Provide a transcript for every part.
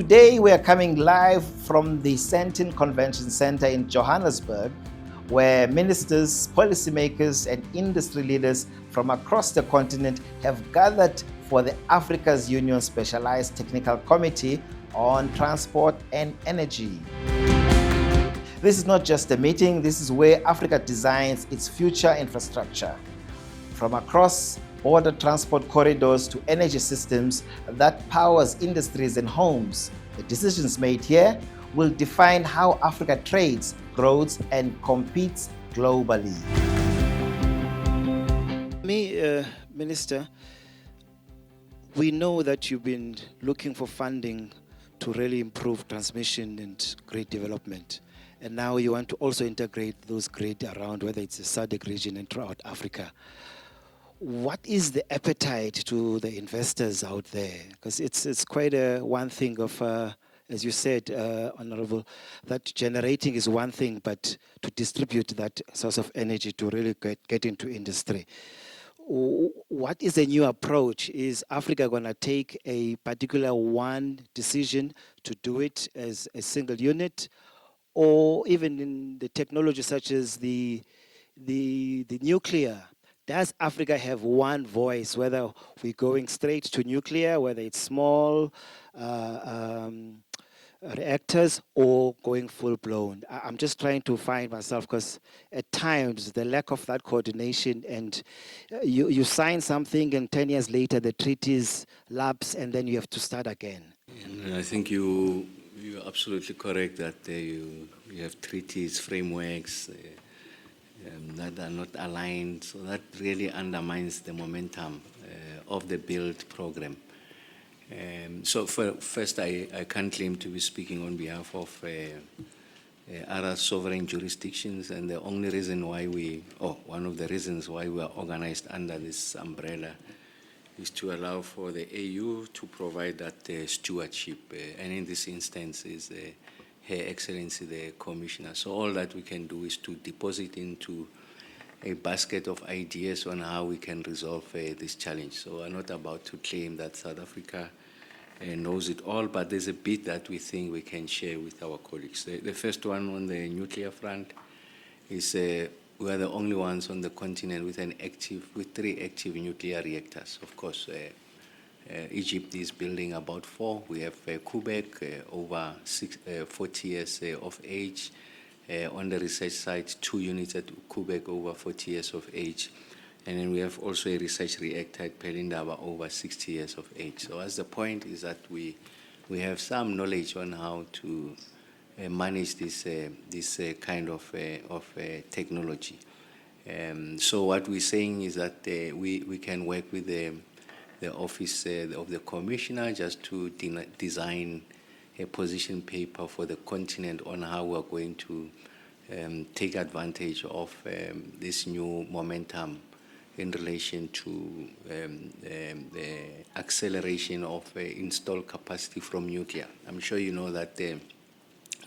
Today we are coming live from the Sandton Convention Centre in Johannesburg, where ministers, policymakers and industry leaders from across the continent have gathered for the Africa's Union Specialised Technical Committee on Transport and Energy. This is not just a meeting, this is where Africa designs its future infrastructure. From across border transport corridors to energy systems that powers industries and homes, the decisions made here will define how Africa trades, grows and competes globally. Minister, we know that you've been looking for funding to really improve transmission and grid development. And now you want to also integrate those grids around, whether it's the SADC region and throughout Africa. What is the appetite to the investors out there? Because it's quite one thing of, as you said, Honorable, that generating is one thing, but to distribute that source of energy to really get into industry. What is the new approach? Is Africa going to take a particular one decision to do it as a single unit? Or even in the technology such as the nuclear, does Africa have one voice, whether we're going straight to nuclear, whether it's small reactors or going full-blown? I'm just trying to find myself, because at times the lack of that coordination, and you sign something and 10 years later the treaties lapse and then you have to start again. And I think you're absolutely correct that you have treaties, frameworks, that are not aligned, so that really undermines the momentum of the build program. So first, I can't claim to be speaking on behalf of other sovereign jurisdictions, and the only reason why one of the reasons why we are organized under this umbrella is to allow for the AU to provide that stewardship, and in this instance is Her Excellency the Commissioner. So all that we can do is to deposit into a basket of ideas on how we can resolve this challenge. So we're not about to claim that South Africa knows it all, but there's a bit that we think we can share with our colleagues. The first one on the nuclear front is we are the only ones on the continent with 3 active nuclear reactors. Of course, Egypt is building about 4. We have Quebec, over 40 years of age. On the research side, 2 units at Quebec, over 40 years of age. And then we have also a research reactor at Pelindaba, over 60 years of age. So as the point is that we have some knowledge on how to manage this kind of technology. So what we're saying is that we can work with the office of the commissioner just to design a position paper for the continent on how we're going to take advantage of this new momentum in relation to the acceleration of installed capacity from nuclear. I'm sure you know that the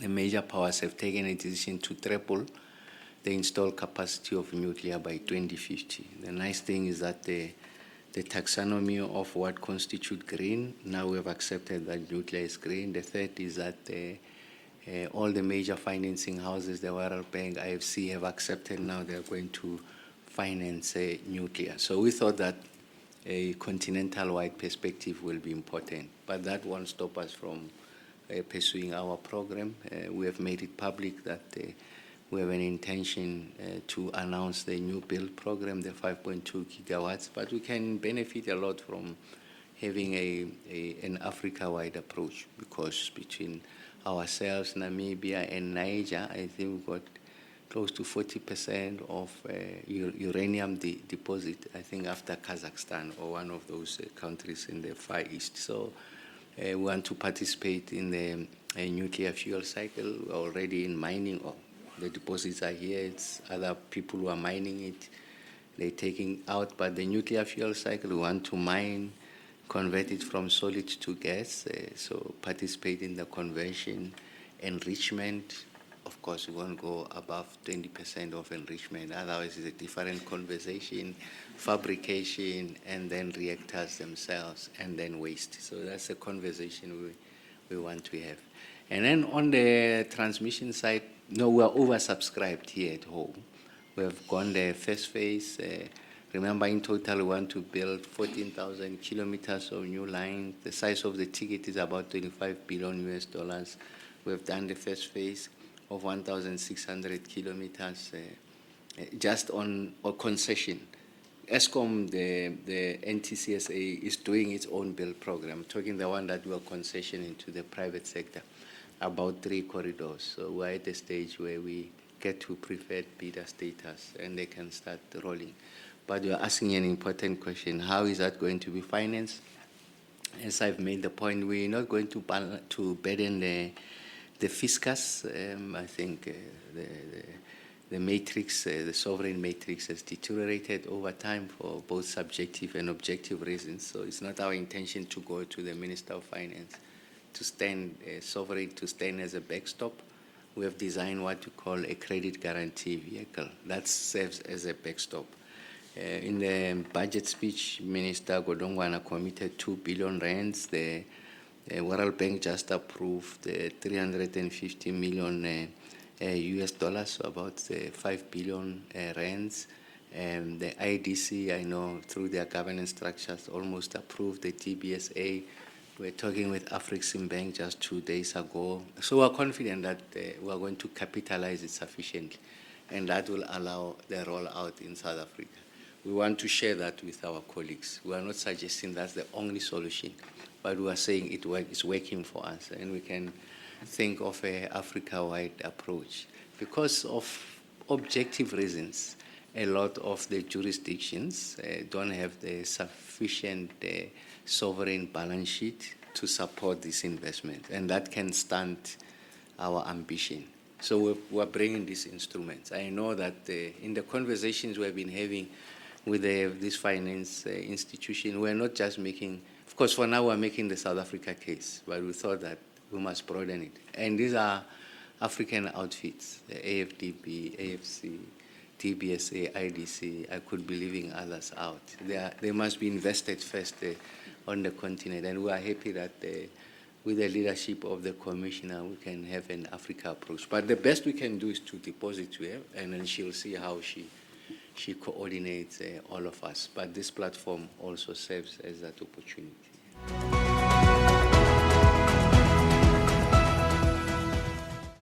major powers have taken a decision to triple the installed capacity of nuclear by 2050. The nice thing is that the taxonomy of what constitutes green, now we have accepted that nuclear is green. The third is that all the major financing houses, the World Bank, IFC, have accepted now they're going to finance nuclear. So we thought that a continental-wide perspective will be important, but that won't stop us from pursuing our program. We have made it public that we have an intention to announce the new build program, the 5.2 gigawatts, but we can benefit a lot from having an Africa-wide approach, because between ourselves, Namibia and Niger, I think we've got close to 40% of uranium deposit, I think after Kazakhstan or one of those countries in the Far East. So we want to participate in the nuclear fuel cycle. We're already in mining. The deposits are here. It's other people who are mining it. They're taking out, but the nuclear fuel cycle, we want to mine, convert it from solid to gas, so participate in the conversion, enrichment. Of course, we won't go above 20% of enrichment. Otherwise, it's a different conversation, fabrication, and then reactors themselves, and then waste. So that's a conversation we want to have. And then on the transmission side, no, we're oversubscribed here at home. We have gone the first phase. Remember, in total, we want to build 14,000 kilometers of new line. The size of the ticket is about $25 billion US. We have done the first phase of 1,600 kilometers just on a concession. ESCOM, the NTCSA, is doing its own build program, talking the one that we are concessioning to the private sector, about 3 corridors. So we're at the stage where we get to preferred PIDA status and they can start rolling. But you're asking an important question: how is that going to be financed? As I've made the point, we're not going to burden the fiscus. I think the matrix, the sovereign matrix, has deteriorated over time for both subjective and objective reasons. So it's not our intention to go to the Minister of Finance to stand sovereign, to stand as a backstop. We have designed what we call a credit guarantee vehicle that serves as a backstop. In the budget speech, Minister Godongwana committed 2 billion rands. The World Bank just approved 350 million US dollars, so about 5 billion rands. The IDC, I know through their governance structures, almost approved the TBSA. We're talking with Afreximbank just 2 days ago. So we're confident that we're going to capitalize it sufficiently, and that will allow the rollout in South Africa. We want to share that with our colleagues. We are not suggesting that's the only solution, but we are saying it's working for us, and we can think of an Africa-wide approach. Because of objective reasons, a lot of the jurisdictions don't have the sufficient sovereign balance sheet to support this investment, and that can stunt our ambition. So we're bringing these instruments. I know that in the conversations we've been having with this finance institution, we're not just making, of course, for now we're making the South Africa case, but we thought that we must broaden it. And these are African outfits, the AFDB, AFC, TBSA, IDC. I could be leaving others out. They must be invested first on the continent, and we are happy that with the leadership of the commissioner, we can have an Africa approach. But the best we can do is to deposit to her, and then she'll see how she coordinates all of us. But this platform also serves as that opportunity.